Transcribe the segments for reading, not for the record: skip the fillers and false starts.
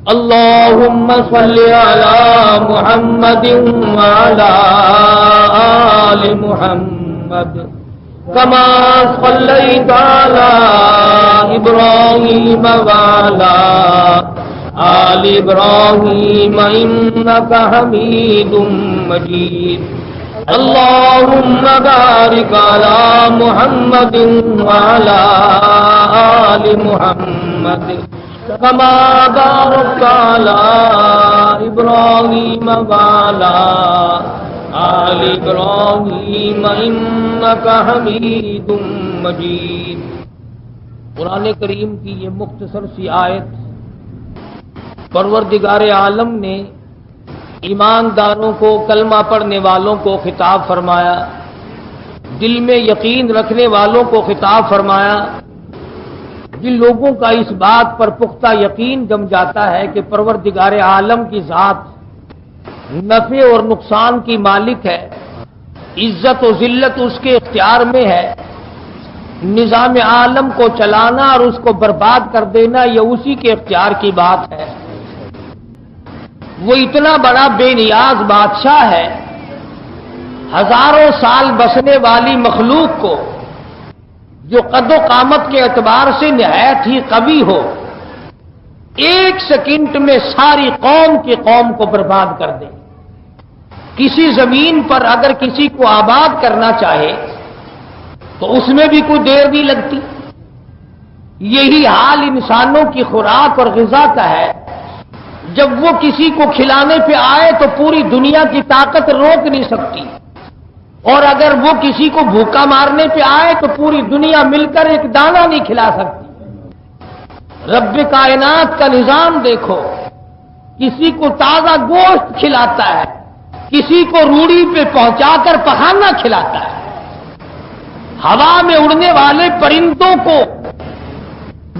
اللهم صل على محمد وعلى آل محمد كما صليت على إبراهيم وعلى آل إبراهيم إنك حميد مجيد اللهم بارك على محمد وعلى آل محمد كما باركت على إبراهيم وعلى آل إبراهيم إنك حميد مجيد۔ قرآن کریم کی یہ مختصر سی آیت پروردگار عالم نے ایمانداروں کو، کلمہ پڑھنے والوں کو خطاب فرمایا، دل میں یقین رکھنے والوں کو خطاب فرمایا۔ جن لوگوں کا اس بات پر پختہ یقین جم جاتا ہے کہ پروردگار عالم کی ذات نفع اور نقصان کی مالک ہے، عزت و ذلت اس کے اختیار میں ہے، نظام عالم کو چلانا اور اس کو برباد کر دینا یہ اسی کے اختیار کی بات ہے۔ وہ اتنا بڑا بے نیاز بادشاہ ہے، ہزاروں سال بسنے والی مخلوق کو جو قد و قامت کے اعتبار سے نہایت ہی قوی ہو، ایک سیکنڈ میں ساری قوم کی قوم کو برباد کر دے۔ کسی زمین پر اگر کسی کو آباد کرنا چاہے تو اس میں بھی کوئی دیر نہیں لگتی۔ یہی حال انسانوں کی خوراک اور غذا کا ہے، جب وہ کسی کو کھلانے پہ آئے تو پوری دنیا کی طاقت روک نہیں سکتی، اور اگر وہ کسی کو بھوکا مارنے پہ آئے تو پوری دنیا مل کر ایک دانہ نہیں کھلا سکتی۔ رب کائنات کا نظام دیکھو، کسی کو تازہ گوشت کھلاتا ہے، کسی کو روڑی پہ پہنچا کر پخانا کھلاتا ہے، ہوا میں اڑنے والے پرندوں کو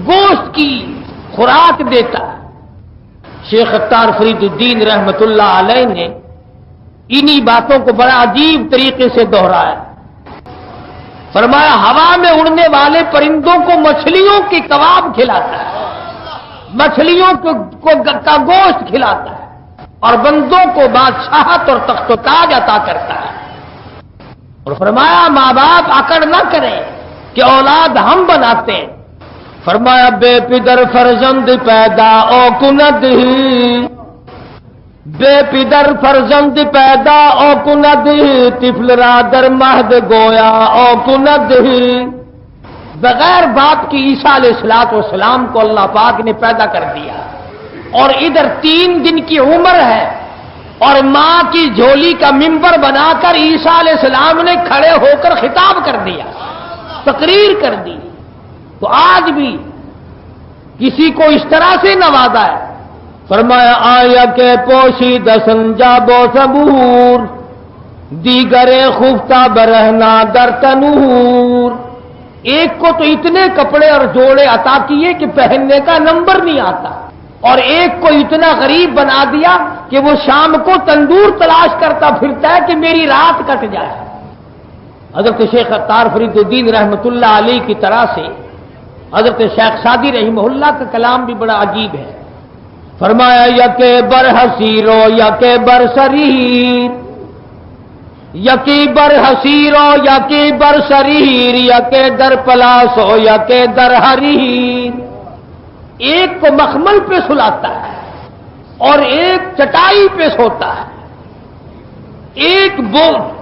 گوشت کی خوراک دیتا ہے۔ شیخ اختار فرید الدین رحمت اللہ علیہ نے انہی باتوں کو بڑا عجیب طریقے سے دہرایا۔ فرمایا ہوا میں اڑنے والے پرندوں کو مچھلیوں کے کباب کھلاتا ہے، مچھلیوں کا گوشت کھلاتا ہے، اور بندوں کو بادشاہت اور تخت و تاج عطا کرتا ہے۔ اور فرمایا ماں باپ اکڑ نہ کریں کہ اولاد ہم بناتے ہیں۔ فرمایا بے پدر فرزند پیدا او کند ہی، بے پدر فرزند پیدا او کند ہی، طفل را در مہد گویا او کند ہی۔ بغیر باپ کی عیسیٰ علیہ السلام کو اللہ پاک نے پیدا کر دیا، اور ادھر 3 دن کی عمر ہے، اور ماں کی جھولی کا ممبر بنا کر عیسیٰ علیہ السلام نے کھڑے ہو کر خطاب کر دیا، تقریر کر دی۔ تو آج بھی کسی کو اس طرح سے نوازا ہے۔ فرمایا آیا کہ پوشیدہ سنجاب و صبور، دیگر خفتہ برہنا در تنور۔ ایک کو تو اتنے کپڑے اور جوڑے عطا کیے کہ پہننے کا نمبر نہیں آتا، اور ایک کو اتنا غریب بنا دیا کہ وہ شام کو تندور تلاش کرتا پھرتا ہے کہ میری رات کٹ جائے۔ حضرت شیخ اختار فرید الدین رحمت اللہ علیہ کی طرح سے حضرت شیخ سعدی رحمہ اللہ کا کلام بھی بڑا عجیب ہے۔ فرمایا یکے بر حسیرو یکے بر سریر، یکی بر حسیرو یکی بر سریر، یکے در پلاسو یکے در حریر۔ ایک کو مخمل پہ سلاتا ہے اور ایک چٹائی پہ سوتا ہے، ایک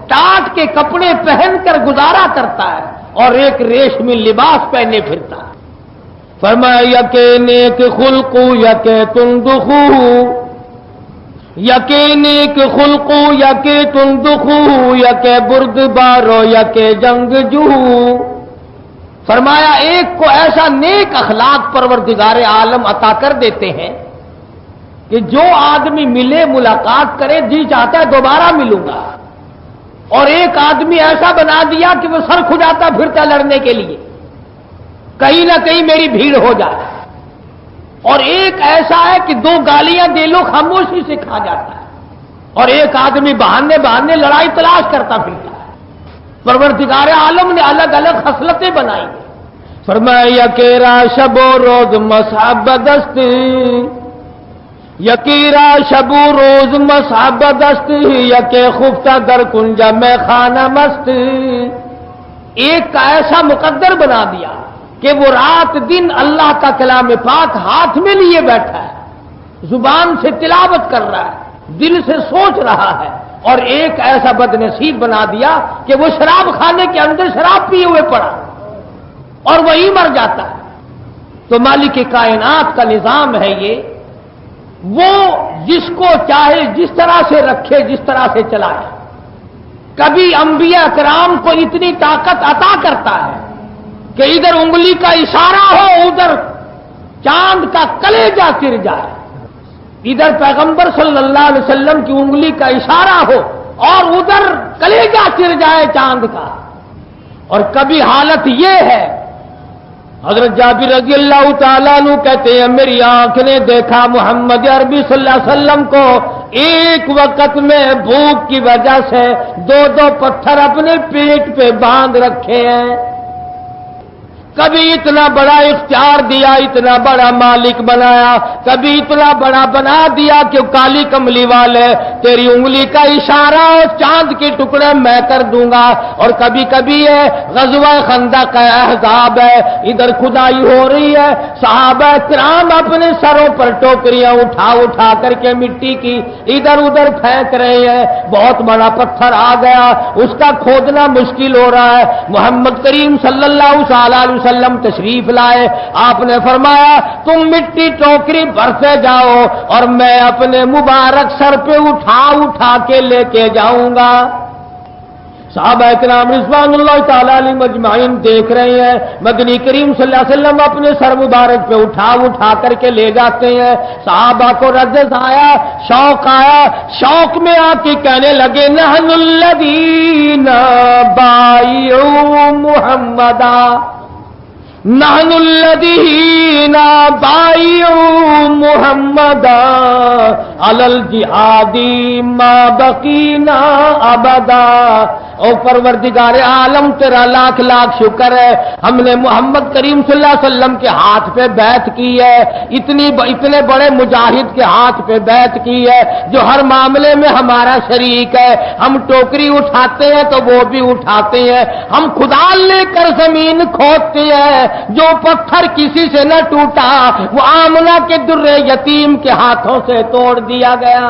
ٹاٹ کے کپڑے پہن کر گزارا کرتا ہے اور ایک ریشمی لباس پہنے پھرتا ہے۔ فرمایا یکے نیک خلقو یکے تندخو، یکے نیک خلقو یکے تندخو، یکے برد بارو یکے جنگ جو۔ فرمایا ایک کو ایسا نیک اخلاق پروردگار عالم عطا کر دیتے ہیں کہ جو آدمی ملے ملاقات کرے جی چاہتا ہے دوبارہ ملوں گا، اور ایک آدمی ایسا بنا دیا کہ وہ سر کھجاتا پھرتا لڑنے کے لیے، کہیں نہ کہیں میری بھیڑ ہو جائے، اور ایک ایسا ہے کہ 2 گالیاں دے لو خاموشی سے کھا جاتا ہے، اور ایک آدمی بہانے بہانے لڑائی تلاش کرتا پھرتا ہے۔ پروردگار عالم نے الگ الگ خصلتیں بنائی۔ فرمایا کہ را شب و روز مصحب دست، یکیرا شبو روز مصحب دست یکے خفتہ در کنجا میں خانہ مست. ایک کا ایسا مقدر بنا دیا کہ وہ رات دن اللہ کا کلام پاک ہاتھ میں لیے بیٹھا ہے، زبان سے تلاوت کر رہا ہے، دل سے سوچ رہا ہے، اور ایک ایسا بد نصیب بنا دیا کہ وہ شراب خانے کے اندر شراب پیے ہوئے پڑا اور وہی مر جاتا ہے. تو مالک کائنات کا نظام ہے یہ، وہ جس کو چاہے جس طرح سے رکھے، جس طرح سے چلائے. کبھی انبیاء کرام کو اتنی طاقت عطا کرتا ہے کہ ادھر انگلی کا اشارہ ہو ادھر چاند کا کلیجہ گر جائے، ادھر پیغمبر صلی اللہ علیہ وسلم کی انگلی کا اشارہ ہو اور ادھر کلیجہ گر جائے چاند کا. اور کبھی حالت یہ ہے، حضرت جابر رضی اللہ تعالیٰ عنہ کہتے ہیں میری آنکھ نے دیکھا محمد عربی صلی اللہ علیہ وسلم کو ایک وقت میں بھوک کی وجہ سے 2 پتھر اپنے پیٹ پہ باندھ رکھے ہیں. کبھی اتنا بڑا اختیار دیا، اتنا بڑا مالک بنایا، کبھی اتنا بڑا بنا دیا کہ کالی کملی والے تیری انگلی کا اشارہ چاند کے ٹکڑے میں کر دوں گا. اور کبھی کبھی ہے غزوہ خندق کا احزاب ہے، ادھر کھدائی ہو رہی ہے، صحابہ کرام اپنے سروں پر ٹوکریاں اٹھا اٹھا کر کے مٹی کی ادھر ادھر پھینک رہے ہیں. بہت بڑا پتھر آ گیا، اس کا کھودنا مشکل ہو رہا ہے. محمد کریم صلی اللہ علیہ وسلم تشریف لائے، آپ نے فرمایا تم مٹی ٹوکری بھرتے جاؤ اور میں اپنے مبارک سر پہ اٹھا اٹھا کے لے کے جاؤں گا. صحابہ کرام رضوان اللہ تعالی علیہم اجمعین دیکھ رہے ہیں، مدنی کریم صلی اللہ علیہ وسلم اپنے سر مبارک پہ اٹھا اٹھا کر کے لے جاتے ہیں. صحابہ کو رجز آیا، شوق میں آ کے کہنے لگے نحن الذین بایعوا محمدا، نحن الذین بایعوا محمدا علی الجہاد ما بقینا ابدا. او پروردگار عالم تیرا لاکھ لاکھ شکر ہے، ہم نے محمد کریم صلی اللہ علیہ وسلم کے ہاتھ پہ بیعت کی ہے، اتنے بڑے مجاہد کے ہاتھ پہ بیعت کی ہے جو ہر معاملے میں ہمارا شریک ہے. ہم ٹوکری اٹھاتے ہیں تو وہ بھی اٹھاتے ہیں، ہم کھدال لے کر زمین کھودتے ہیں، جو پتھر کسی سے نہ ٹوٹا وہ آمنہ کے در یتیم کے ہاتھوں سے توڑ دیا گیا.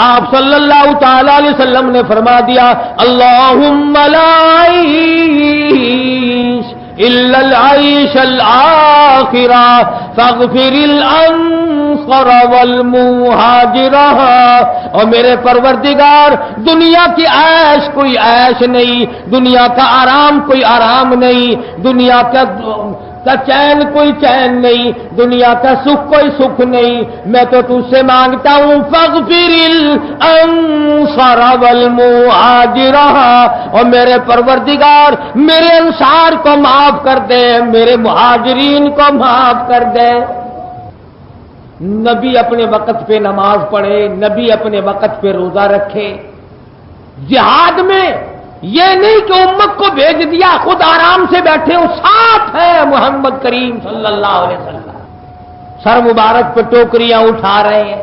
آپ صلی اللہ تعالی علیہ وسلم نے فرما دیا اللہم لا عیش الا العیش الآخرہ فاغفر الانصر والمہاجرہ. اور میرے پروردگار دنیا کی عیش کوئی عیش نہیں، دنیا کا آرام کوئی آرام نہیں، دنیا کا چین کوئی چین نہیں، دنیا کا سکھ کوئی سکھ نہیں. میں تو تجھ سے مانگتا ہوں فاغفر الانصار والمہاجرہ، اور میرے پروردگار میرے انصار کو معاف کر دے، میرے مہاجرین کو معاف کر دے. نبی اپنے وقت پہ نماز پڑھے، نبی اپنے وقت پہ روزہ رکھے. جہاد میں یہ نہیں کہ امت کو بھیج دیا خود آرام سے بیٹھے ہو، ساتھ ہے محمد کریم صلی اللہ علیہ وسلم. سر مبارک پہ ٹوکریاں اٹھا رہے ہیں،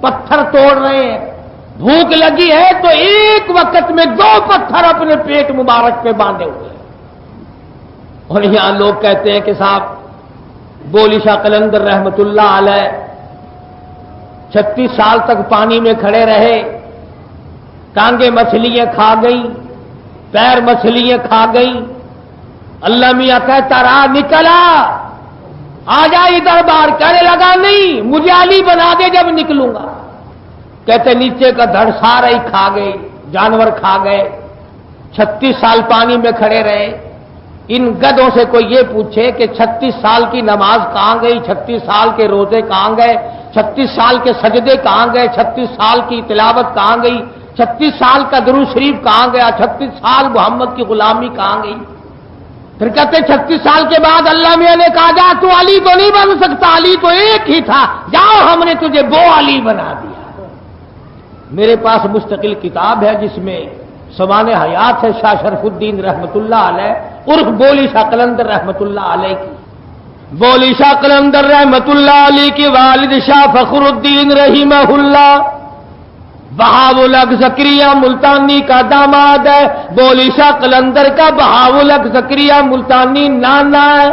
پتھر توڑ رہے ہیں. بھوک لگی ہے تو ایک وقت میں 2 پتھر اپنے پیٹ مبارک پہ باندھے ہوئے. اور یہاں لوگ کہتے ہیں کہ صاحب بولی شاہ قلندر رحمت اللہ علیہ 36 سال تک پانی میں کھڑے رہے، ٹانگیں مچھلیاں کھا گئی، پیر مچھلیاں کھا گئی. اللہ میاں کہتا رہا نکلا، آ جا ادھر باہر. کہنے لگا نہیں مجھے علی بنا دے جب نکلوں گا. کہتے نیچے کا دھڑ سارا ہی کھا گئے، جانور کھا گئے. 36 سال پانی میں کھڑے رہے. ان گدوں سے کوئی یہ پوچھے کہ 36 سال کی نماز کہاں گئی، 36 سال کے روزے کہاں گئے، 36 سال کے سجدے کہاں گئے، 36 سال کی تلاوت کہاں گئی، 36 سال کا درود شریف کہاں گیا، 36 سال محمد کی غلامی کہاں گئی. پھر کہتے 36 سال کے بعد اللہ میاں نے کہا جا تو علی تو نہیں بن سکتا، علی تو ایک ہی تھا، جاؤ ہم نے تجھے وہ علی بنا دیا. میرے پاس مستقل کتاب ہے جس میں سمان حیات ہے شاہ شرف الدین رحمت اللہ علیہ عرف بولی شاہ قلندر رحمت اللہ علیہ کی. بولی شاہ قلندر رحمت اللہ علیہ کے والد شاہ فخر الدین رحمہ اللہ بہاول حق زکریا ملتانی کا داماد ہے. بولی شاہ قلندر کا بہاول حق زکریا ملتانی نانا ہے.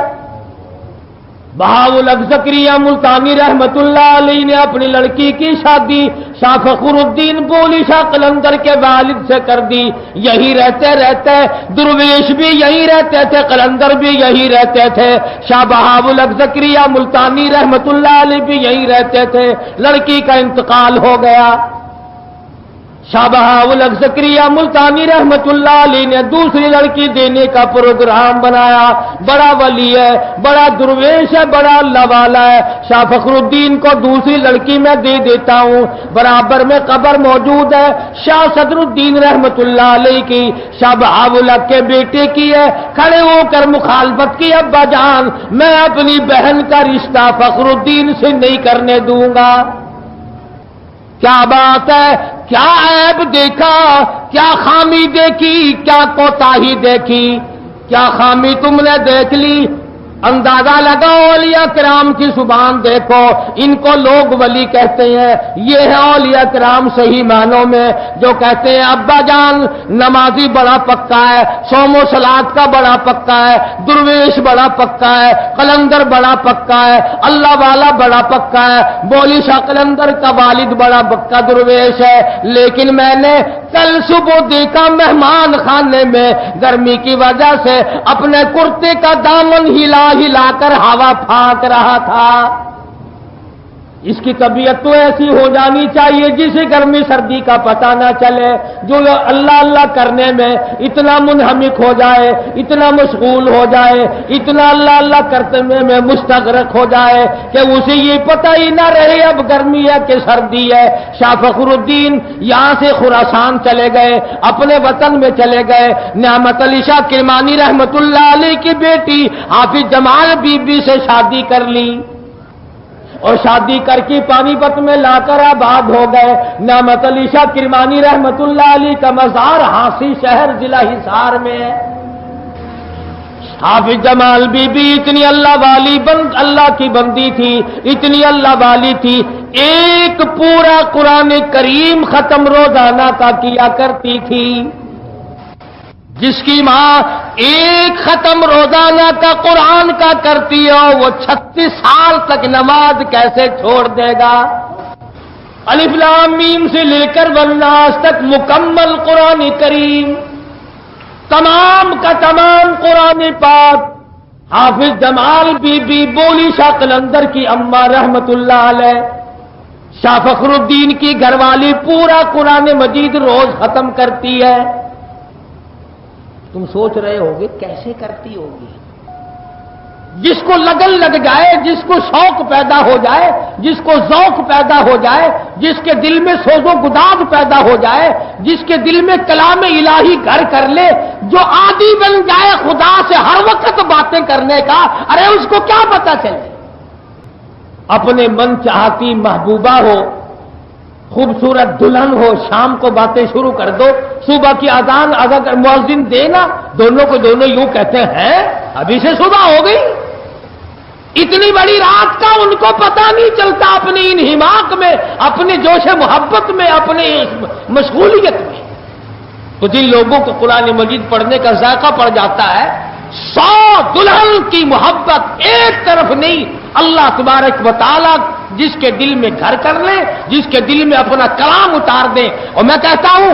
بہاول حق زکریا ملتانی رحمت اللہ علیہ نے اپنی لڑکی کی شادی شاہ فخر الدین بولی شاہ قلندر کے والد سے کر دی. یہی رہتے درویش بھی یہی رہتے تھے, قلندر بھی یہی رہتے تھے, شاہ بہاول حق زکریا ملتانی رحمت اللہ علیہ بھی یہی رہتے تھے. لڑکی کا انتقال ہو گیا. شاہ بہاول حق زکریا ملتانی رحمت اللہ علیہ نے دوسری لڑکی دینے کا پروگرام بنایا. بڑا ولی ہے, بڑا درویش ہے, بڑا اللہ والا ہے. شاہ فخر الدین کو دوسری لڑکی میں دے دیتا ہوں. برابر میں قبر موجود ہے شاہ صدر الدین رحمت اللہ علیہ کی, شاہ بہاول حق کے بیٹے کی ہے. کھڑے ہو کر مخالفت کی, ابا جان میں اپنی بہن کا رشتہ فخر الدین سے نہیں کرنے دوں گا. کیا بات ہے, کیا عیب دیکھا, کیا خامی دیکھی, کیا کوتاہی دیکھی, کیا خامی تم نے دیکھ لی. اندازہ لگاؤ, اولیاء کرام کی زبان دیکھو. ان کو لوگ ولی کہتے ہیں, یہ ہے اولیاء کرام صحیح معنوں میں جو کہتے ہیں ابا جان نمازی بڑا پکا ہے, صوم و صلات کا بڑا پکا ہے, درویش بڑا پکا ہے, قلندر بڑا پکا ہے, اللہ والا بڑا پکا ہے. بولی شاہ قلندر کا والد بڑا پکا درویش ہے. لیکن میں نے کل صبح دیکھا مہمان خانے میں گرمی کی وجہ سے اپنے کرتے کا دامن ہلا کر ہوا پھانک رہا تھا. اس کی طبیعت تو ایسی ہو جانی چاہیے جسے گرمی سردی کا پتہ نہ چلے, جو اللہ اللہ کرنے میں اتنا منہمک ہو جائے, اتنا مشغول ہو جائے, اتنا اللہ اللہ کرتے میں مستغرق ہو جائے کہ اسے یہ پتہ ہی نہ رہے اب گرمی ہے کہ سردی ہے. شاہ فخر الدین یہاں سے خراسان چلے گئے, اپنے وطن میں چلے گئے. نعمت علی شاہ کرمانی رحمت اللہ علیہ کی بیٹی حافظ جمال بی بی سے شادی کر لی اور شادی کر کے پانی پت میں لا کر آباد ہو گئے. نعمت علی شاہ کرمانی رحمت اللہ علیہ کا مزار ہانسی شہر ضلع حصار میں ہے. حافظ جمال بی بی اتنی اللہ والی اللہ کی بندی تھی, اتنی اللہ والی تھی, ایک پورا قرآن کریم ختم روزانہ کا کیا کرتی تھی. جس کی ماں ایک ختم روزانہ کا قرآن کا کرتی ہو وہ 36 سال تک نماز کیسے چھوڑ دے گا. الف لام میم سے لے کر والناس تک مکمل قرآن کریم, تمام کا تمام قرآن پاک حافظ جمال بی بی بولی شاہ قلندر کی اماں رحمت اللہ علیہ, شاہ فخر الدین کی گھر والی پورا قرآن مجید روز ختم کرتی ہے. تم سوچ رہے ہوگے کیسے کرتی ہوگی. جس کو لگن لگ جائے, جس کو شوق پیدا ہو جائے, جس کو ذوق پیدا ہو جائے, جس کے دل میں سوز و گداز پیدا ہو جائے, جس کے دل میں کلام الہی گھر کر لے, جو عادی بن جائے خدا سے ہر وقت باتیں کرنے کا, ارے اس کو کیا پتہ چلے. اپنے من چاہتی محبوبہ ہو, خوبصورت دلہن ہو, شام کو باتیں شروع کر دو, صبح کی اذان اگر مؤذن دینا دونوں کو دونوں یوں کہتے ہیں ابھی سے صبح ہو گئی. اتنی بڑی رات کا ان کو پتہ نہیں چلتا اپنی انہماک میں, اپنے جوش محبت میں, اپنے مشغولیت میں. تو جن لوگوں کو قرآن مجید پڑھنے کا ذائقہ پڑ جاتا ہے, 100 دلہن کی محبت ایک طرف نہیں, اللہ تبارک و تعالیٰ جس کے دل میں گھر کر لے, جس کے دل میں اپنا کلام اتار دے. اور میں کہتا ہوں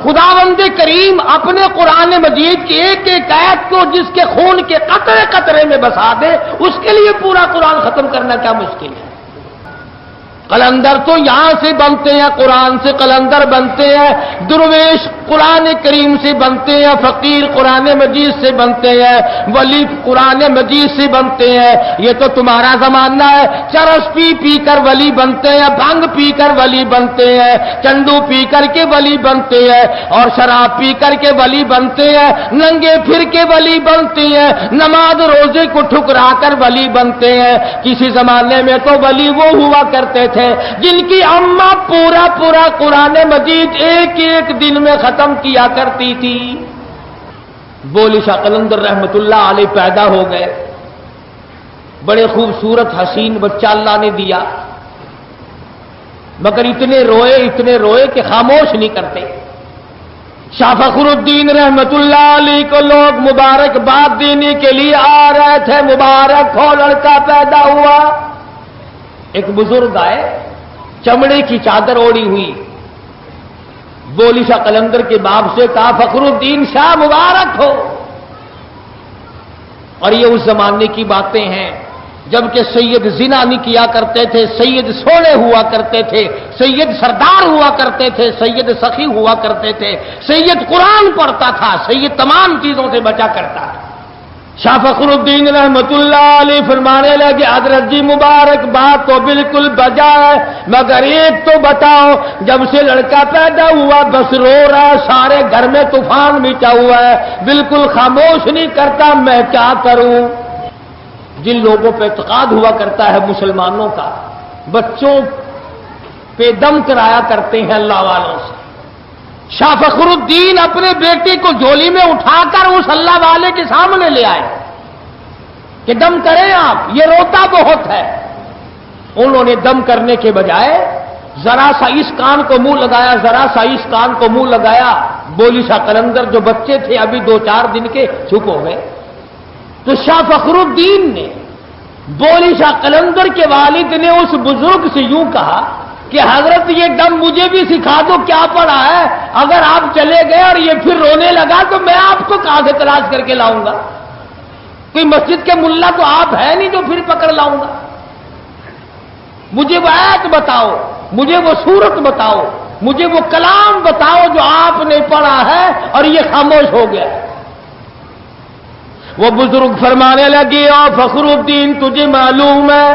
خداوند کریم اپنے قرآن مجید کی ایک ایک آیت کو جس کے خون کے قطرے قطرے میں بسا دے, اس کے لیے پورا قرآن ختم کرنا کیا مشکل ہے. قلندر تو یہاں سے بنتے ہیں, قرآن سے قلندر بنتے ہیں, درویش قرآن کریم سے بنتے ہیں, فقیر قرآن مجید سے بنتے ہیں, ولی قرآن مجید سے بنتے ہیں. یہ تو تمہارا زمانہ ہے, چرس پی پی کر ولی بنتے ہیں, بھنگ پی کر ولی بنتے ہیں, چنڈو پی کر کے ولی بنتے ہیں, اور شراب پی کر کے ولی بنتے ہیں, ننگے پھر کے ولی بنتے ہیں, نماز روزے کو ٹھکرا کر ولی بنتے ہیں. کسی زمانے میں تو ولی وہ ہوا کرتے تھے جن کی اماں پورا قرآن مجید ایک ایک دن میں ختم کیا کرتی تھی. بولی شاہ قلندر رحمت اللہ علیہ پیدا ہو گئے. بڑے خوبصورت حسین بچہ اللہ نے دیا، مگر اتنے روئے کہ خاموش نہیں کرتے۔ شاہ فخر الدین رحمت اللہ علیہ کو لوگ مبارکباد دینے کے لیے آ رہے تھے، مبارک ہو لڑکا پیدا ہوا۔ ایک بزرگ آئے، چمڑے کی چادر اوڑی ہوئی، بولی شاہ قلندر کے باپ سے کہا فخر الدین شاہ مبارک ہو۔ اور یہ اس زمانے کی باتیں ہیں جبکہ سید زنا نہیں کیا کرتے تھے، سید سونے ہوا کرتے تھے، سید سردار ہوا کرتے تھے، سید سخی ہوا کرتے تھے، سید قرآن پڑھتا تھا، سید تمام چیزوں سے بچا کرتا تھا۔ شاہ فخر الدین رحمت اللہ علیہ فرمانے لگے حضرت جی مبارک بات تو بالکل بجا ہے، مگر ایک تو بتاؤ، جب سے لڑکا پیدا ہوا بس رو رہا، سارے گھر میں طوفان مچا ہوا ہے، بالکل خاموش نہیں کرتا، میں کیا کروں؟ جن لوگوں پہ اعتقاد ہوا کرتا ہے مسلمانوں کا، بچوں پہ دم کرایا کرتے ہیں اللہ والوں سے۔ شاہ فخر الدین اپنے بیٹے کو جھولی میں اٹھا کر اس اللہ والے کے سامنے لے آئے کہ دم کریں آپ، یہ روتا بہت ہے۔ انہوں نے دم کرنے کے بجائے ذرا سا اس کان کو منہ لگایا، ذرا سا اس کان کو منہ لگایا، بولی شاہ قلندر جو بچے تھے ابھی 2-4 دن کے چپ ہو گئے۔ تو شاہ فخر الدین نے بولی شاہ قلندر کے والد نے اس بزرگ سے یوں کہا کہ حضرت یہ دم مجھے بھی سکھا دو، کیا پڑا ہے؟ اگر آپ چلے گئے اور یہ پھر رونے لگا تو میں آپ کو کہاں سے تلاش کر کے لاؤں گا؟ کوئی مسجد کے ملا تو آپ ہے نہیں جو پھر پکڑ لاؤں گا۔ مجھے وہ آیت بتاؤ، مجھے وہ سورت بتاؤ، مجھے وہ کلام بتاؤ جو آپ نے پڑھا ہے اور یہ خاموش ہو گیا۔ وہ بزرگ فرمانے لگے اور فخر الدین تجھے معلوم ہے،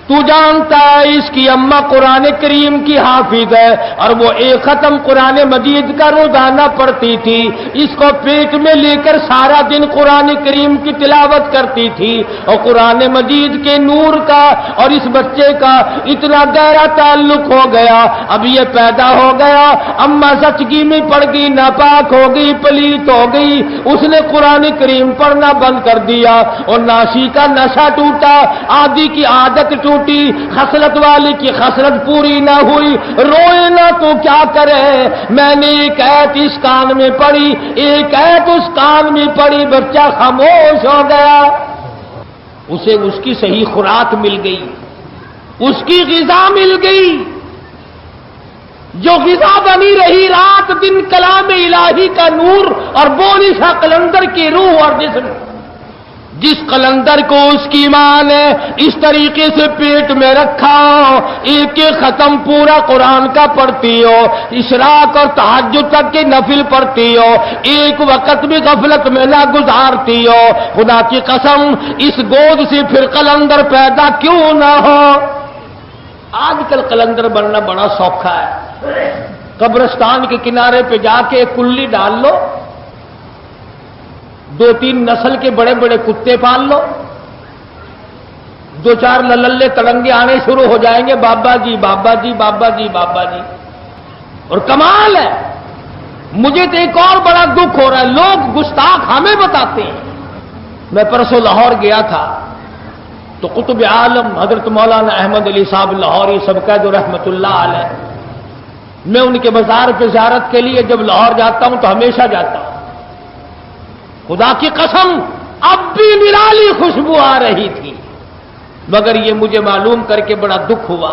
تو جانتا ہے اس کی اماں قرآن کریم کی حافظ ہے اور وہ ایک ختم قرآن مجید کا روزانہ پڑھتی تھی، اس کو پیٹ میں لے کر سارا دن قرآن کریم کی تلاوت کرتی تھی، اور قرآن مجید کے نور کا اور اس بچے کا اتنا گہرا تعلق ہو گیا، اب یہ پیدا ہو گیا، اماں سچگی میں پڑ گئی، ناپاک ہو گئی، پلیت ہو گئی، اس نے قرآن کریم پڑھنا بند کر دیا اور ناشی کا نشہ ٹوٹا، عادی کی عادت ٹوٹی، خصلت والی کی خصلت پوری نہ ہوئی، روئے نہ تو کیا کرے؟ میں نے ایک ایت اس کان میں پڑھی، ایک ایت اس کان میں پڑھی، بچہ خاموش ہو گیا۔ اسے اس کی صحیح خوراک مل گئی، اس کی غذا مل گئی، جو غذا بنی رہی رات دن کلام الہی کا نور اور بولی شاہ قلندر کی روح اور جسم۔ جس قلندر کو اس کی ماں نے اس طریقے سے پیٹ میں رکھا، ایک ایک ختم پورا قرآن کا پڑھتی ہو، اشراق اور تہجد تک کے نفل پڑھتی ہو، ایک وقت بھی غفلت میں نہ گزارتی ہو، خدا کی قسم اس گود سے پھر قلندر پیدا کیوں نہ ہو؟ آج کل قلندر بننا بڑا سوکھا ہے، قبرستان کے کنارے پہ جا کے ایک کلی ڈال لو، 2-3 نسل کے بڑے بڑے کتے پال لو، 2-4 للے تڑنگے آنے شروع ہو جائیں گے، بابا جی بابا جی بابا جی بابا جی۔ اور کمال ہے، مجھے تو ایک اور بڑا دکھ ہو رہا ہے، لوگ گستاخ ہمیں بتاتے ہیں۔ میں پرسوں لاہور گیا تھا تو قطب عالم حضرت مولانا احمد علی صاحب لاہوری سب کا جو رحمت اللہ علیہ، میں ان کے مزار پہ زیارت کے لیے جب لاہور جاتا ہوں تو ہمیشہ جاتا ہوں، خدا کی قسم اب بھی نرالی خوشبو آ رہی تھی، مگر یہ مجھے معلوم کر کے بڑا دکھ ہوا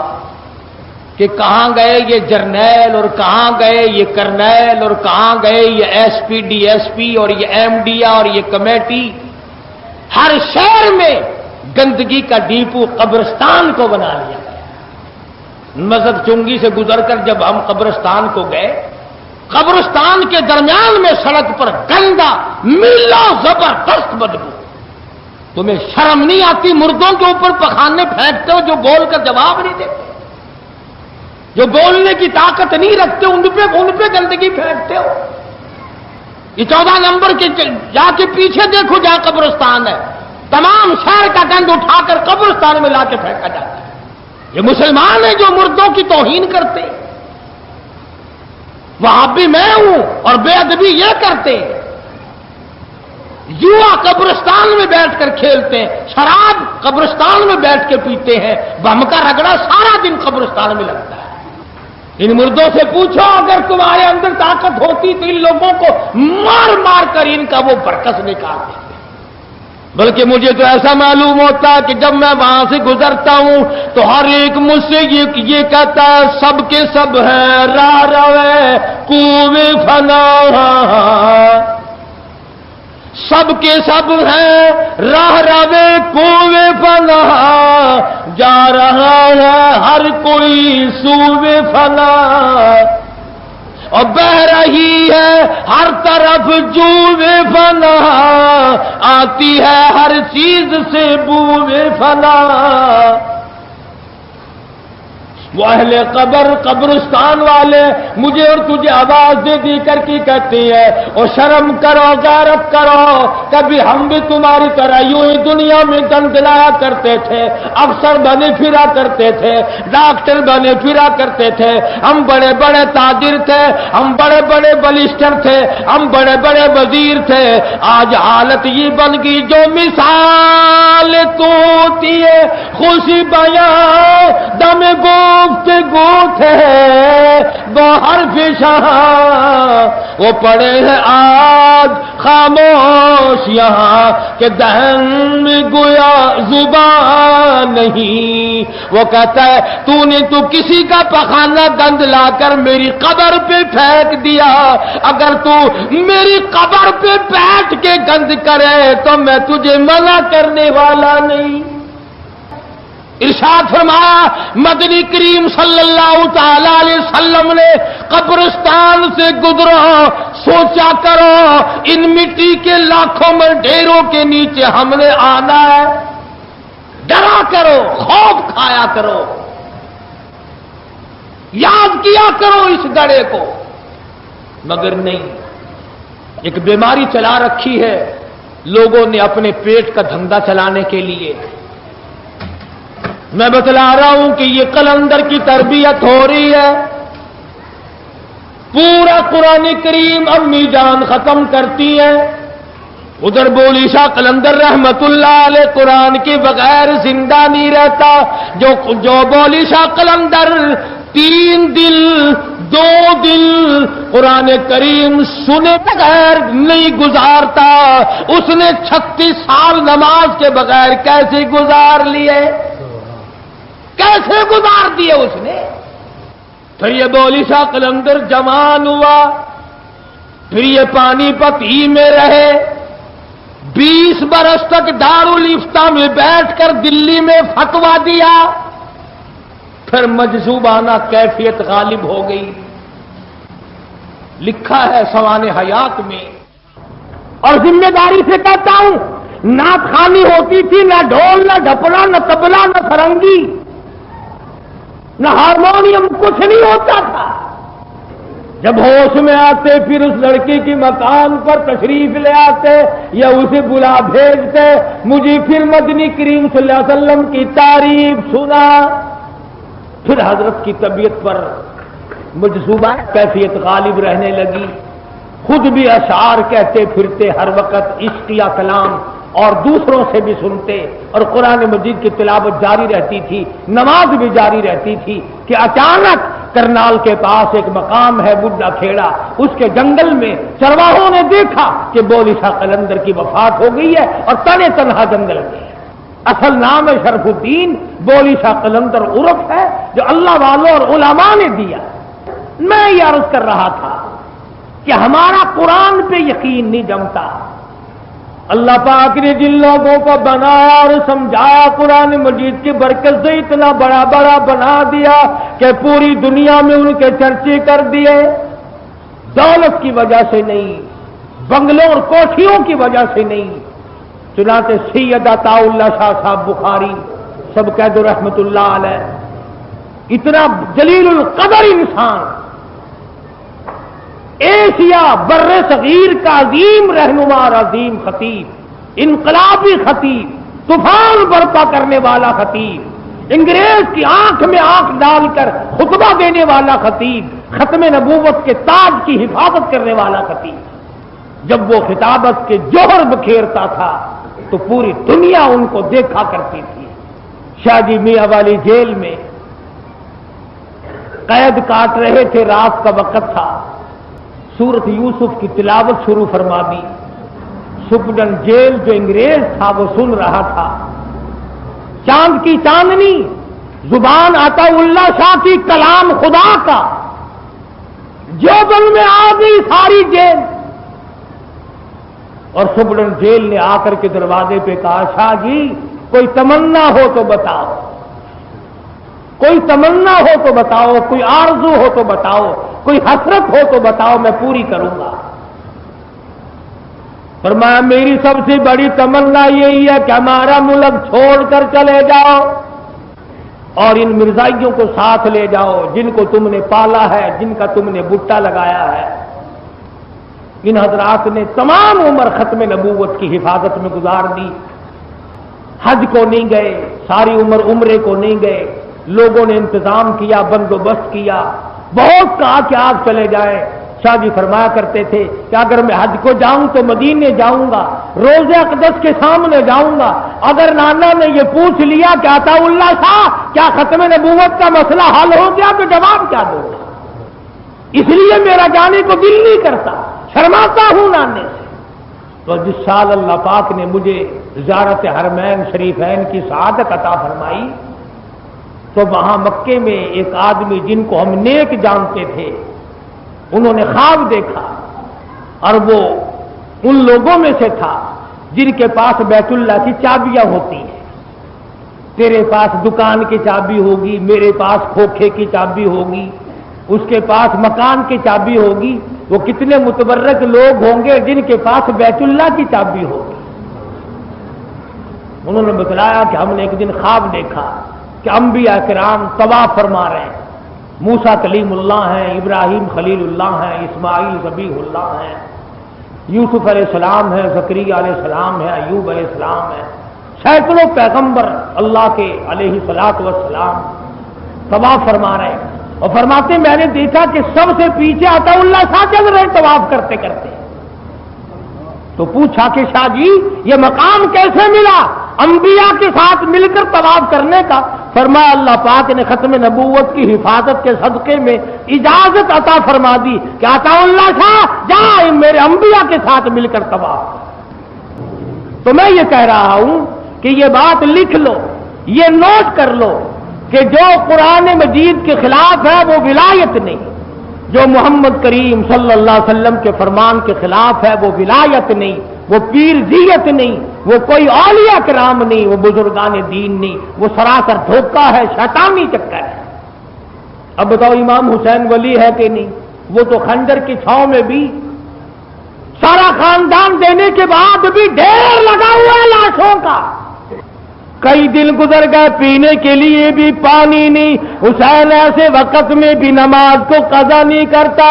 کہ کہاں گئے یہ جرنیل اور کہاں گئے یہ کرنیل اور کہاں گئے یہ S P D S P اور یہ ایم ڈی اور یہ کمیٹی۔ ہر شہر میں گندگی کا ڈیپو قبرستان کو بنا لیا گیا۔ مسجد چنگی سے گزر کر جب ہم قبرستان کو گئے، قبرستان کے درمیان میں سڑک پر گندا میلا زبردست بدبو۔ تمہیں شرم نہیں آتی؟ مردوں کے اوپر پخانے پھینکتے ہو جو بول کر جواب نہیں دیتے، جو بولنے کی طاقت نہیں رکھتے، ان پہ گندگی پھینکتے ہو۔ یہ 14 نمبر کے جا کے پیچھے دیکھو جہاں قبرستان ہے، تمام شہر کا گند اٹھا کر قبرستان میں لا کے پھینکا جاتا ہے۔ یہ مسلمان ہیں جو مردوں کی توہین کرتے ہیں، وہاں بھی میں ہوں اور بے ادبی یہ کرتے ہیں۔ جوا قبرستان میں بیٹھ کر کھیلتے ہیں، شراب قبرستان میں بیٹھ کے پیتے ہیں، بم کا رگڑا سارا دن قبرستان میں لگتا ہے۔ ان مردوں سے پوچھو اگر تمہارے اندر طاقت ہوتی تو ان لوگوں کو مار مار کر ان کا وہ برکس نکال دیتے۔ بلکہ مجھے تو ایسا معلوم ہوتا کہ جب میں وہاں سے گزرتا ہوں تو ہر ایک مجھ سے یہ کہتا ہے سب کے سب ہیں راہ روے کوے فنا، سب کے سب ہیں راہ روے کوے فنا، جا رہا ہے ہر کوئی سوے فنا، اور بہ رہی ہے ہر طرف جوے فنا، آتی ہے ہر چیز سے بوے فنا۔ وہ اہل قبر قبرستان والے مجھے اور تجھے آواز دے دی کر کے کہتے ہیں اور شرم کرو غیرت کرو، کبھی ہم بھی تمہاری طرح یوں ہی دنیا میں گنگنایا کرتے تھے، افسر بنے پھرا کرتے تھے، ڈاکٹر بنے پھرا کرتے تھے، ہم بڑے بڑے تاجر تھے، ہم بڑے بڑے بلسٹر تھے، ہم بڑے بڑے وزیر تھے، آج حالت یہ بن گئی جو مثال تو تیے خوشی بیاں دم گفتگو تھے وہ حرف شاہ، وہ پڑے ہیں آج خاموش یہاں کہ دہن میں گویا زبان نہیں، وہ کہتا ہے تو نے تو کسی کا پخانہ گند لا کر میری قبر پہ پھینک دیا، اگر تو میری قبر پہ بیٹھ کے گند کرے تو میں تجھے منع کرنے والا نہیں۔ ارشاد فرمایا مدنی کریم صلی اللہ تعالی علیہ وسلم نے قبرستان سے گزرو سوچا کرو ان مٹی کے لاکھوں میں ڈھیروں کے نیچے ہم نے آنا ہے، ڈرا کرو خوف کھایا کرو، یاد کیا کرو اس گڑھے کو، مگر نہیں، ایک بیماری چلا رکھی ہے لوگوں نے اپنے پیٹ کا دھندا چلانے کے لیے۔ میں بتلا رہا ہوں کہ یہ قلندر کی تربیت ہو رہی ہے، پورا قرآن کریم امی جان ختم کرتی ہے، ادھر بولی شاہ قلندر رحمت اللہ علیہ قرآن کے بغیر زندہ نہیں رہتا، جو بولی شاہ قلندر 3 دن 2 دن قرآن کریم سنے بغیر نہیں گزارتا، اس نے 36 سال نماز کے بغیر کیسے گزار لیے، کیسے گزار دیے اس نے۔ پھر یہ بولی شاہ قلندر جوان ہوا، پھر یہ پانی پت ہی میں رہے، 20 برس تک دارالفتہ میں بیٹھ کر دلی میں فتویٰ دیا، پھر مجذوبانہ کیفیت غالب ہو گئی۔ لکھا ہے سوانح حیات میں، اور ذمہ داری سے کہتا ہوں نعت خوانی ہوتی تھی، نہ ڈھول نہ ڈھپلا نہ تبلا نہ فرنگی نہ ہارمونیم، کچھ نہیں ہوتا تھا۔ جب ہوش میں آتے پھر اس لڑکی کی مکان پر تشریف لے آتے یا اسے بلا بھیجتے، مجھے پھر مدنی کریم صلی اللہ علیہ وسلم کی تعریف سنا، پھر حضرت کی طبیعت پر مجذوبہ کیفیت غالب رہنے لگی، خود بھی اشعار کہتے پھرتے ہر وقت عشقیہ کلام، اور دوسروں سے بھی سنتے، اور قرآن مجید کی تلاوت جاری رہتی تھی، نماز بھی جاری رہتی تھی کہ اچانک کرنال کے پاس ایک مقام ہے بڈھا کھیڑا، اس کے جنگل میں چرواہوں نے دیکھا کہ بولی شاہ قلندر کی وفات ہو گئی ہے اور تنے تنہا جنگل میں ہے۔ اصل نام ہے شرف الدین، بولی شاہ قلندر عرف ہے جو اللہ والوں اور علماء نے دیا۔ میں یہ عرض کر رہا تھا کہ ہمارا قرآن پہ یقین نہیں جمتا، اللہ پاک نے جن لوگوں کو بنایا اور سمجھایا قرآن مجید کی برکت سے اتنا بڑا بڑا بنا دیا کہ پوری دنیا میں ان کے چرچے کر دیے، دولت کی وجہ سے نہیں، بنگلوں اور کوٹھیوں کی وجہ سے نہیں، چنانچہ سید عطا اللہ شاہ صاحب بخاری سب قید رحمت اللہ علیہ، اتنا جلیل القدر انسان، ایشیا بر صغیر کا عظیم رہنما اور عظیم خطیب، انقلابی خطیب، طوفان برپا کرنے والا خطیب، انگریز کی آنکھ میں آنکھ ڈال کر خطبہ دینے والا خطیب، ختم نبوت کے تاج کی حفاظت کرنے والا خطیب، جب وہ خطابت کے جوہر بکھیرتا تھا تو پوری دنیا ان کو دیکھا کرتی تھی۔ شاہ جی میاں والی جیل میں قید کاٹ رہے تھے، رات کا وقت تھا، سورت یوسف کی تلاوت شروع فرما دی۔ سپرڈن جیل جو انگریز تھا وہ سن رہا تھا۔ چاند کی چاندنی، زبان عطا اللہ شاہ کی، کلام خدا کا، جو دل میں آ گئی ساری جیل۔ اور سپرڈن جیل نے آ کر کے دروازے پہ کہا، شاہ جی کوئی تمنا ہو تو بتاؤ، کوئی تمنا ہو تو بتاؤ، کوئی آرزو ہو تو بتاؤ، کوئی حسرت ہو تو بتاؤ، میں پوری کروں گا۔ فرمایا میری سب سے بڑی تمنا یہی ہے کہ ہمارا ملک چھوڑ کر چلے جاؤ اور ان مرزائیوں کو ساتھ لے جاؤ جن کو تم نے پالا ہے، جن کا تم نے بٹا لگایا ہے۔ ان حضرات نے تمام عمر ختم نبوت کی حفاظت میں گزار دی۔ حج کو نہیں گئے، ساری عمر عمرے کو نہیں گئے، لوگوں نے انتظام کیا، بندوبست کیا، بہت کہا کہ آپ چلے جائیں۔ شاہ جی فرمایا کرتے تھے کہ اگر میں حج کو جاؤں تو مدینے جاؤں گا، روضہ اقدس کے سامنے جاؤں گا۔ اگر نانا نے یہ پوچھ لیا کہ عطا اللہ شاہ کیا ختم نبوت کا مسئلہ حل ہو گیا تو جواب کیا دوں گا؟ اس لیے میرا جانے کو دل نہیں کرتا، شرماتا ہوں نانے سے۔ تو جس سال اللہ پاک نے مجھے زیارت حرمین شریفین کی سعادت عطا فرمائی تو وہاں مکے میں ایک آدمی جن کو ہم نیک جانتے تھے، انہوں نے خواب دیکھا اور وہ ان لوگوں میں سے تھا جن کے پاس بیت اللہ کی چابیاں ہوتی ہیں۔ تیرے پاس دکان کی چابی ہوگی، میرے پاس کھوکھے کی چابی ہوگی، اس کے پاس مکان کی چابی ہوگی۔ وہ کتنے متبرک لوگ ہوں گے جن کے پاس بیت اللہ کی چابی ہوگی۔ انہوں نے بتلایا کہ ہم نے ایک دن خواب دیکھا کہ انبیاء کرام طواف فرما رہے ہیں، موسیٰ کلیم اللہ ہیں، ابراہیم خلیل اللہ ہیں، اسماعیل ذبیح اللہ ہیں، یوسف علیہ السلام ہے، زکریا علیہ السلام ہے، ایوب علیہ السلام ہے، سینکڑوں پیغمبر اللہ کے علیہ الصلوۃ والسلام طواف فرما رہے ہیں۔ اور فرماتے میں نے دیکھا کہ سب سے پیچھے عطا اللہ شاہ چل رہے طواف کرتے کرتے۔ تو پوچھا کہ شاہ جی یہ مقام کیسے ملا انبیاء کے ساتھ مل کر طواف کرنے کا؟ فرمایا اللہ پاک نے ختم نبوت کی حفاظت کے صدقے میں اجازت عطا فرما دی کہ عطا اللہ شاہ جا میرے انبیاء کے ساتھ مل کر طواف۔ تو میں یہ کہہ رہا ہوں کہ یہ بات لکھ لو، یہ نوٹ کر لو کہ جو قرآن مجید کے خلاف ہے وہ ولایت نہیں، جو محمد کریم صلی اللہ علیہ وسلم کے فرمان کے خلاف ہے وہ ولایت نہیں، وہ پیرزیت نہیں، وہ کوئی اولیاء کرام نہیں، وہ بزرگان دین نہیں، وہ سراسر دھوکہ ہے، شیطانی چکر ہے۔ اب بتاؤ امام حسین ولی ہے کہ نہیں؟ وہ تو خنجر کی چھاؤں میں بھی سارا خاندان دینے کے بعد بھی ڈھیر لگا ہوا ہے لاشوں کا۔ کئی دن گزر گئے پینے کے لیے بھی پانی نہیں، حسین ایسے وقت میں بھی نماز کو قضا نہیں کرتا۔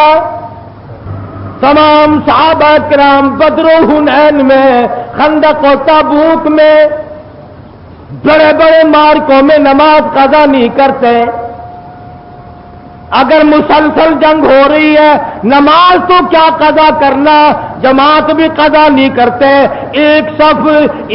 تمام صحابہ کرام بدر و حنین میں، خندق و تبوک میں، بڑے بڑے مارکوں میں نماز قضا نہیں کرتے۔ اگر مسلسل جنگ ہو رہی ہے نماز تو کیا قضا کرنا، جماعت بھی قضا نہیں کرتے۔ ایک صف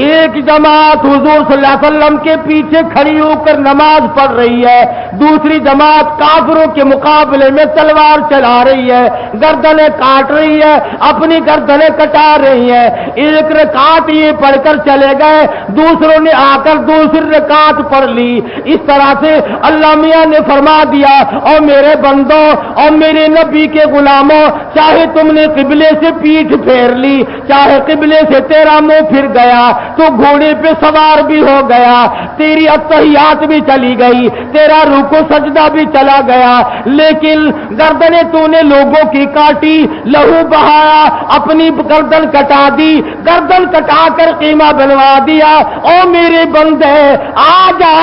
ایک جماعت حضور صلی اللہ علیہ وسلم کے پیچھے کھڑی ہو کر نماز پڑھ رہی ہے، دوسری جماعت کافروں کے مقابلے میں تلوار چلا رہی ہے، گردنیں کاٹ رہی ہے، اپنی گردنیں کٹا رہی ہے۔ ایک رکعت یہ پڑھ کر چلے گئے، دوسروں نے آ کر دوسری رکعت پڑھ لی۔ اس طرح سے اللہ میاں نے فرما دیا، اور میرے بندوں اور میرے نبی کے غلاموں، چاہے تم نے قبلے سے پیٹھ پھیر لی، چاہے قبلے سے تیرا منہ پھر گیا، تو گھوڑے پہ سوار بھی ہو گیا، تیری اتحیات بھی چلی گئی، تیرا رکوع سجدہ بھی چلا گیا، لیکن گردنیں تو نے لوگوں کی کاٹی، لہو بہایا، اپنی گردن کٹا دی، گردن کٹا کر قیمہ بنوا دیا۔ او میرے بندے آ جا،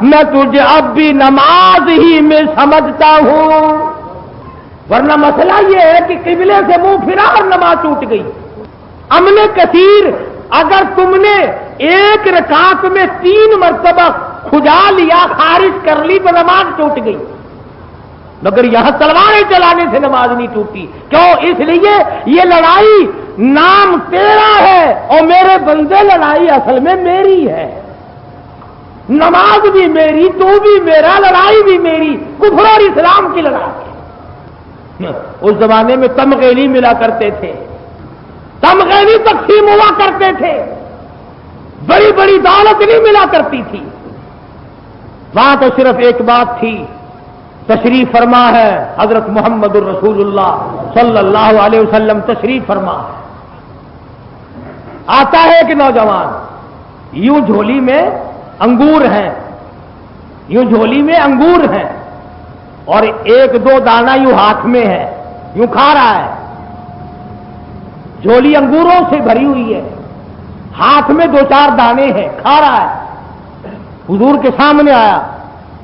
میں تجھے اب بھی نماز ہی میں سمجھتا ہوں، ورنہ مسئلہ یہ ہے کہ قبلے سے منہ پھرا اور نماز ٹوٹ گئی۔ امن کثیر اگر تم نے ایک رکعت میں 3 مرتبہ کھجا لیا، خارج کر لی تو نماز ٹوٹ گئی، مگر یہاں تلواریں چلانے سے نماز نہیں ٹوٹی۔ کیوں؟ اس لیے یہ لڑائی نام تیرا ہے اور میرے بندے لڑائی اصل میں میری ہے، نماز بھی میری، تو بھی میرا، لڑائی بھی میری، کفر اور اسلام کی لڑائی۔ اس زمانے میں تمغے نہیں ملا کرتے تھے، تمغے نہیں تقسیم ہوا کرتے تھے، بڑی بڑی دولت نہیں ملا کرتی تھی، وہاں تو صرف ایک بات تھی، تشریف فرما ہے حضرت محمد الرسول اللہ صلی اللہ علیہ وسلم تشریف فرما ہے۔ آتا ہے کہ نوجوان یوں جھولی میں انگور ہیں، یوں جھولی میں انگور ہیں اور ایک دو دانہ یوں ہاتھ میں ہے، یوں کھا رہا ہے، جھولی انگوروں سے بھری ہوئی ہے، ہاتھ میں دو چار دانے ہیں، کھا رہا ہے۔ حضور کے سامنے آیا،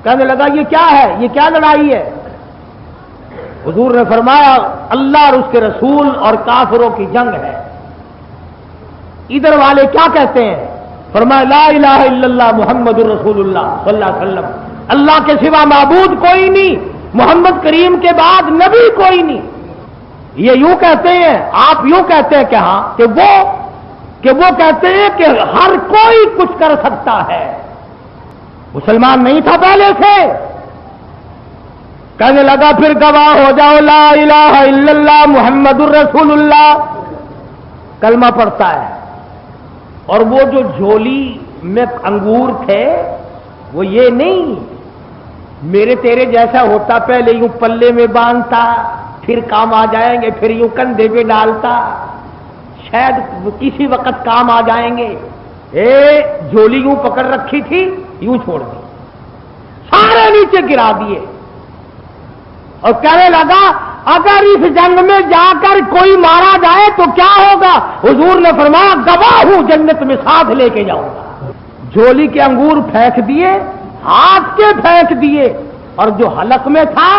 کہنے لگا یہ کیا ہے، یہ کیا لڑائی ہے؟ حضور نے فرمایا اللہ اور اس کے رسول اور کافروں کی جنگ ہے۔ ادھر والے کیا کہتے ہیں؟ فرمایا لا الہ الا اللہ محمد الرسول اللہ صلی اللہ علیہ وسلم، اللہ کے سوا معبود کوئی نہیں، محمد کریم کے بعد نبی کوئی نہیں۔ یہ یوں کہتے ہیں، آپ یوں کہتے ہیں کہ ہاں، کہ وہ کہتے ہیں کہ ہر کوئی کچھ کر سکتا ہے، مسلمان نہیں تھا پہلے سے۔ کہنے لگا پھر گواہ ہو جاؤ لا الہ الا اللہ محمد الرسول اللہ، کلمہ پڑھتا ہے، اور وہ جو جھولی میں انگور تھے وہ یہ نہیں میرے تیرے جیسا ہوتا، پہلے یوں پلے میں باندھتا، پھر کام آ جائیں گے، پھر یوں کندھے پہ ڈالتا، شاید کسی وقت کام آ جائیں گے۔ جھولی یوں پکڑ رکھی تھی، یوں چھوڑ دی، سارے نیچے گرا دیے، اور کہنے لگا اگر اس جنگ میں جا کر کوئی مارا جائے تو کیا ہوگا؟ حضور نے فرمایا گواہ ہوں جنت میں ساتھ لے کے جاؤں گا۔ جھولی کے انگور پھینک دیے، ہاتھ کے پھینک دیے، اور جو حلق میں تھا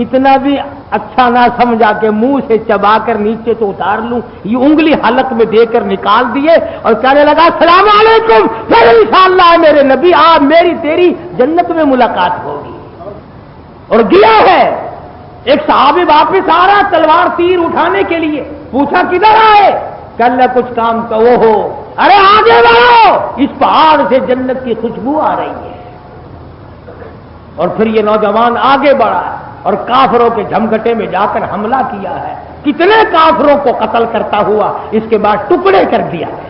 اتنا بھی اچھا نہ سمجھا کہ منہ سے چبا کر نیچے تو اتار لوں، یہ انگلی حلق میں دے کر نکال دیے اور کہنے لگا السلام علیکم، پھر انشاءاللہ میرے نبی آپ میری تیری جنت میں ملاقات ہوگی۔ اور گیا ہے، ایک صحابی واپس آ رہا تلوار تیر اٹھانے کے لیے، پوچھا کدھر آئے؟ کل کچھ کام کا وہ ہو، ارے آگے بڑھو، اس پہاڑ سے جنت کی خوشبو آ رہی ہے۔ اور پھر یہ نوجوان آگے بڑھا اور کافروں کے جھمگٹے میں جا کر حملہ کیا ہے، کتنے کافروں کو قتل کرتا ہوا اس کے بعد ٹکڑے کر دیا ہے،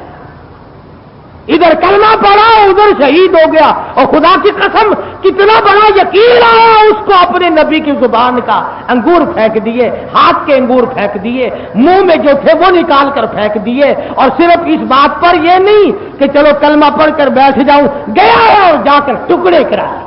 ادھر کلمہ پڑھا ادھر شہید ہو گیا۔ اور خدا کی قسم کتنا بڑا یقین آیا اس کو اپنے نبی کی زبان کا، انگور پھینک دیے، ہاتھ کے انگور پھینک دیے، منہ میں جو تھے وہ نکال کر پھینک دیے، اور صرف اس بات پر یہ نہیں کہ چلو کلمہ پڑھ کر بیٹھ جاؤں، گیا ہے اور جا کر ٹکڑے کرائے۔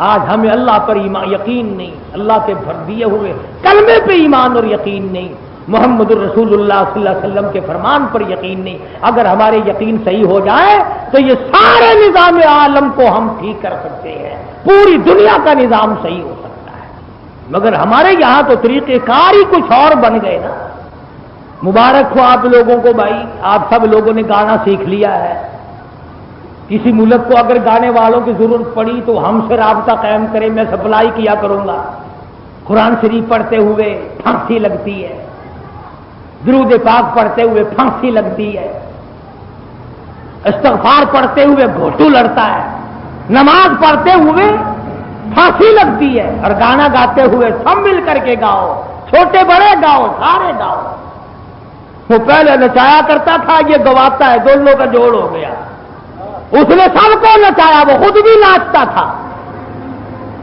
آج ہمیں اللہ پر ایمان یقین نہیں، اللہ کے بھر دیے ہوئے کلمے پہ ایمان اور یقین نہیں، محمد الرسول اللہ صلی اللہ علیہ وسلم کے فرمان پر یقین نہیں۔ اگر ہمارے یقین صحیح ہو جائے تو یہ سارے نظام عالم کو ہم ٹھیک کر سکتے ہیں، پوری دنیا کا نظام صحیح ہو سکتا ہے۔ مگر ہمارے یہاں تو طریقہ کار ہی کچھ اور بن گئے نا۔ مبارک ہو آپ لوگوں کو بھائی، آپ سب لوگوں نے گانا سیکھ لیا ہے۔ کسی ملک کو اگر گانے والوں کی ضرورت پڑی تو ہم سے رابطہ قائم کرے، میں سپلائی کیا کروں گا۔ قرآن شریف پڑھتے ہوئے پھانسی لگتی ہے، درود پاک پڑھتے ہوئے پھانسی لگتی ہے، استغفار پڑھتے ہوئے گھوٹو لڑتا ہے، نماز پڑھتے ہوئے پھانسی لگتی ہے، اور گانا گاتے ہوئے سب مل کر کے گاؤ، چھوٹے بڑے گاؤ، سارے گاؤ۔ وہ پہلے نچایا کرتا تھا، یہ گواتا ہے، دونوں کا جوڑ ہو گیا۔ اس نے سب کو نچایا، وہ خود بھی ناچتا تھا،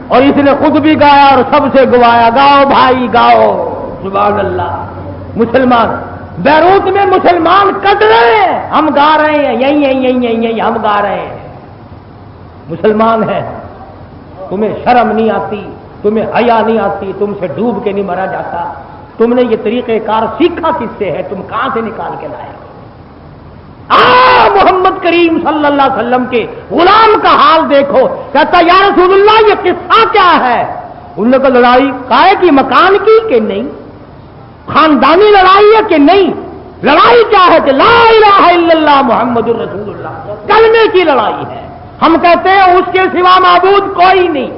اور اس نے خود بھی گایا اور سب سے گوایا، گاؤ بھائی گاؤ، سبحان اللہ۔ مسلمان بیروت میں مسلمان کٹ رہے ہیں، ہم گا رہے ہیں، یہی ہم گا رہے ہیں۔ مسلمان ہیں، تمہیں شرم نہیں آتی، تمہیں حیا نہیں آتی، تم سے ڈوب کے نہیں مرا جاتا، تم نے یہ طریقہ کار سیکھا کس سے ہے، تم کہاں سے نکال کے لائے؟ محمد کریم صلی اللہ علیہ وسلم کے غلام کا حال دیکھو، کہتا یا رسول اللہ یہ قصہ کیا ہے؟ انہوں نے کہا لڑائی کائے کی مکان کی کہ نہیں، خاندانی لڑائی ہے کہ نہیں، لڑائی کیا ہے کہ لا الہ الا اللہ محمد الرسول اللہ، کلمے کی لڑائی ہے۔ ہم کہتے ہیں اس کے سوا معبود کوئی نہیں،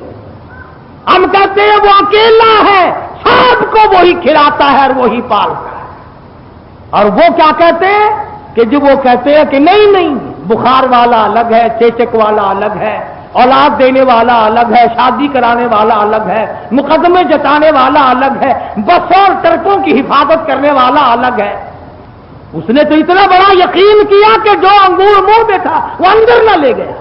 ہم کہتے ہیں وہ اکیلا ہے، سب کو وہی کھلاتا ہے اور وہی پالتا ہے۔ اور وہ کیا کہتے ہیں کہ جو وہ کہتے ہیں کہ نہیں نہیں، بخار والا الگ ہے، چیچک والا الگ ہے، اولاد دینے والا الگ ہے، شادی کرانے والا الگ ہے، مقدمے جتانے والا الگ ہے، بس اور ٹرکوں کی حفاظت کرنے والا الگ ہے۔ اس نے تو اتنا بڑا یقین کیا کہ جو انگور منہ میں تھا وہ اندر نہ لے گیا۔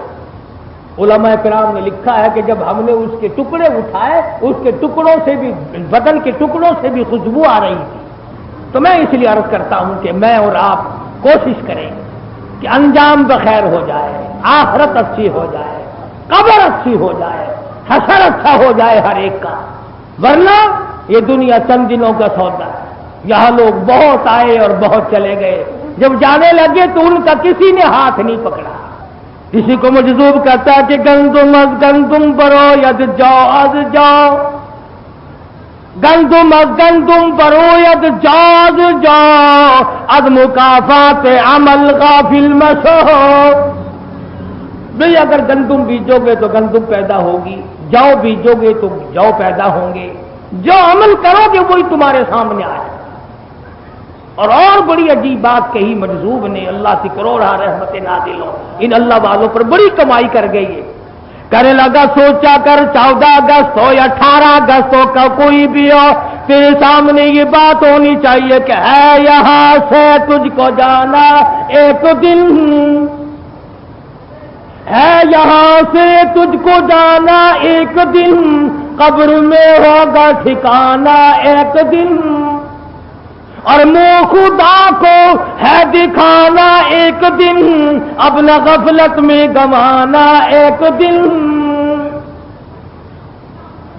علماء کرام نے لکھا ہے کہ جب ہم نے اس کے ٹکڑے اٹھائے، اس کے ٹکڑوں سے بھی، بدن کے ٹکڑوں سے بھی خوشبو آ رہی تھی۔ تو میں اس لیے عرض کرتا ہوں کہ میں اور آپ کوشش کریں کہ انجام بخیر ہو جائے، آخرت اچھی ہو جائے، قبر اچھی ہو جائے، حشر اچھا ہو جائے ہر ایک کا، ورنہ یہ دنیا چند دنوں کا سودا ہے۔ یہاں لوگ بہت آئے اور بہت چلے گئے، جب جانے لگے تو ان کا کسی نے ہاتھ نہیں پکڑا۔ کسی کو مجذوب کہتا ہے کہ گندم از گندم برو ید جاؤ از جاؤ، گندم از گندم برو ید جاؤ از جاؤ، از مکافات عمل غافل مشو۔ بھئی اگر گندم بیجو گے تو گندم پیدا ہوگی، جو بیجو گے تو جو پیدا ہوں گے، جو عمل کرو گے وہی تمہارے سامنے آئے۔ اور بڑی عجیب بات کہی مجذوب نے، اللہ سے کروڑا رحمت نازل ہو، ان اللہ والوں پر بڑی کمائی کر گئی ہے۔ کرنے لگا سوچا کر 14 اگست ہو یا 18 اگست ہو کا کوئی بھی ہو، تیرے سامنے یہ بات ہونی چاہیے کہ ہے یہاں سے تجھ کو جانا ایک دن، ہے یہاں سے تجھ کو جانا ایک دن، قبر میں ہوگا ٹھکانا ایک دن، اور منہ خدا کو ہے دکھانا ایک دن، اب نہ غفلت میں گنوانا ایک دن۔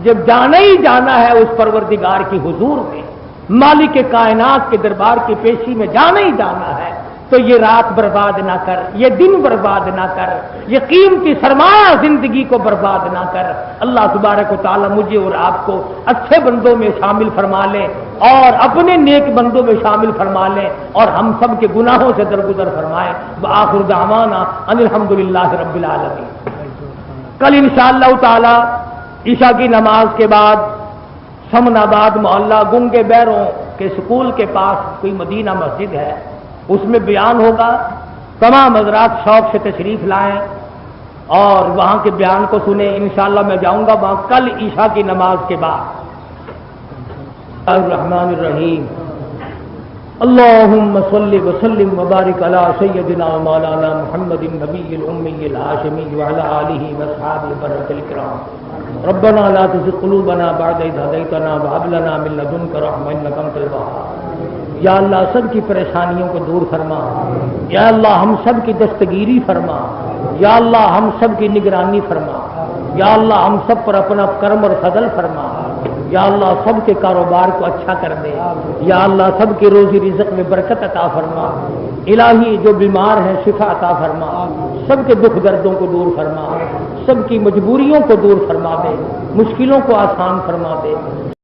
جب جانا ہی جانا ہے اس پروردگار کی حضور میں، مالک کائنات کے دربار کی پیشی میں جانا ہی جانا ہے، تو یہ رات برباد نہ کر، یہ دن برباد نہ کر، یہ قیمتی سرمایہ زندگی کو برباد نہ کر۔ اللہ تبارک و تعالی مجھے اور آپ کو اچھے بندوں میں شامل فرما لے اور اپنے نیک بندوں میں شامل فرما لے، اور ہم سب کے گناہوں سے درگزر فرمائے۔ وآخر دعوانا ان الحمدللہ رب العالمین۔ کل انشاءاللہ تعالی عشاء کی نماز کے بعد سمن آباد محلہ گنگے بیروں کے سکول کے پاس کوئی مدینہ مسجد ہے، اس میں بیان ہوگا۔ تمام حضرات شوق سے تشریف لائیں اور وہاں کے بیان کو سنیں۔ انشاءاللہ میں جاؤں گا وہاں کل عشاء کی نماز کے بعد۔ الرحمن الرحیم، اللہم صلی وسلم وبارک علی سیدنا مولانا محمد النبی الامی الہاشمی وعلی آلہ واصحابہ البررۃ الکرام۔ ربنا لا تزغ قلوبنا بعد اذ ہدیتنا وہب لنا من لدنک رحمۃ انک انت الوہاب۔ یا اللہ سب کی پریشانیوں کو دور فرما، یا اللہ ہم سب کی دستگیری فرما، یا اللہ ہم سب کی نگرانی فرما، یا اللہ ہم سب پر اپنا کرم اور فضل فرما، یا اللہ سب کے کاروبار کو اچھا کر دے، یا اللہ سب کے روزی رزق میں برکت عطا فرما، الہی جو بیمار ہیں شفا عطا فرما، سب کے دکھ دردوں کو دور فرما، سب کی مجبوریوں کو دور فرما دے، مشکلوں کو آسان فرما دے۔